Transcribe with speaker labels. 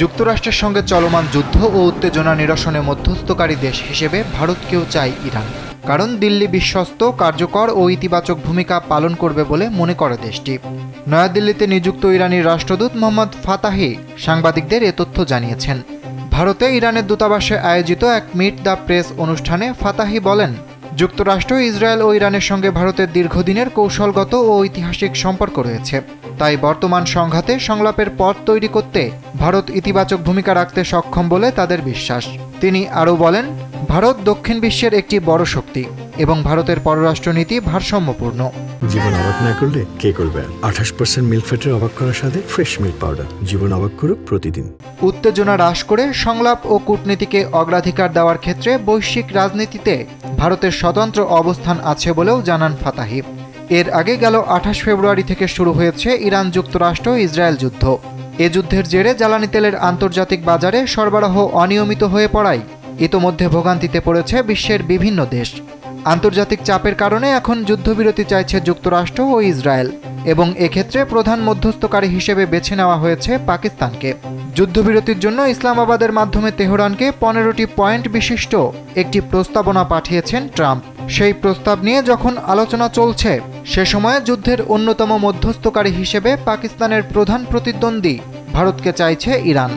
Speaker 1: যুক্তরাষ্ট্রের সঙ্গে চলমান যুদ্ধ ও উত্তেজনা নিরসনে মধ্যস্থকারী দেশ হিসেবে ভারতকেও চায় ইরান। কারণ দিল্লি বিশ্বস্ত, কার্যকর ও ইতিবাচক ভূমিকা পালন করবে বলে মনে করে দেশটি। নয়াদিল্লিতে নিযুক্ত ইরানি রাষ্ট্রদূত মোহাম্মদ ফাতাহি সাংবাদিকদের এ তথ্য জানিয়েছেন। ভারতে ইরানের দূতাবাসে আয়োজিত এক মিট দ্য প্রেস অনুষ্ঠানে ফাতাহি বলেন, যুক্তরাষ্ট্র, ইসরায়েল ও ইরানের সঙ্গে ভারতের দীর্ঘদিনের কৌশলগত ও ঐতিহাসিক সম্পর্ক রয়েছে। তাই বর্তমান সংঘাতে সংলাপের পথ তৈরি করতে ভারত ইতিবাচক ভূমিকা রাখতে সক্ষম বলে তাদের বিশ্বাস। তিনি আরও বলেন, ভারত দক্ষিণ বিশ্বের একটি বড় শক্তি এবং ভারতের পররাষ্ট্রনীতি ভারসাম্যপূর্ণ।
Speaker 2: জীবন অবাক না করলে কে করবে? 28% মিল্ক ফ্যাটের অবাক করার সাথে ফ্রেশ মিল্ক পাউডার। জীবন অবাক করুক প্রতিদিন।
Speaker 1: উত্তেজনা হ্রাস করে সংলাপ ও কূটনীতিকে অগ্রাধিকার দেওয়ার ক্ষেত্রে বৈশ্বিক রাজনীতিতে ভারতের স্বতন্ত্র অবস্থান আছে বলেও জানান ফাতাহি। এর আগে গেল 28 ফেব্রুয়ারি থেকে শুরু হয়েছে ইরান যুক্তরাষ্ট্র ইসরায়েল যুদ্ধ। এ যুদ্ধের জেরে জ্বালানি তেলের আন্তর্জাতিক বাজারে সরবরাহ অনিয়মিত হয়ে পড়ায় ইতোমধ্যে ভোগান্তিতে পড়েছে বিশ্বের বিভিন্ন দেশ। আন্তর্জাতিক চাপের কারণে এখন যুদ্ধবিরতি চাইছে যুক্তরাষ্ট্র ও ইসরায়েল এবং এক্ষেত্রে প্রধান মধ্যস্থকারী হিসেবে বেছে নেওয়া হয়েছে পাকিস্তানকে। যুদ্ধবিরতির জন্য ইসলামাবাদের মাধ্যমে তেহরানকে 15টি পয়েন্ট বিশিষ্ট একটি প্রস্তাবনা পাঠিয়েছেন ট্রাম্প। সেই প্রস্তাব নিয়ে যখন আলোচনা চলছে, সে সময়ে যুদ্ধের অন্যতম মধ্যস্থকারী হিসেবে পাকিস্তানের প্রধান প্রতিদ্বন্দ্বী ভারতকে চাইছে ইরান।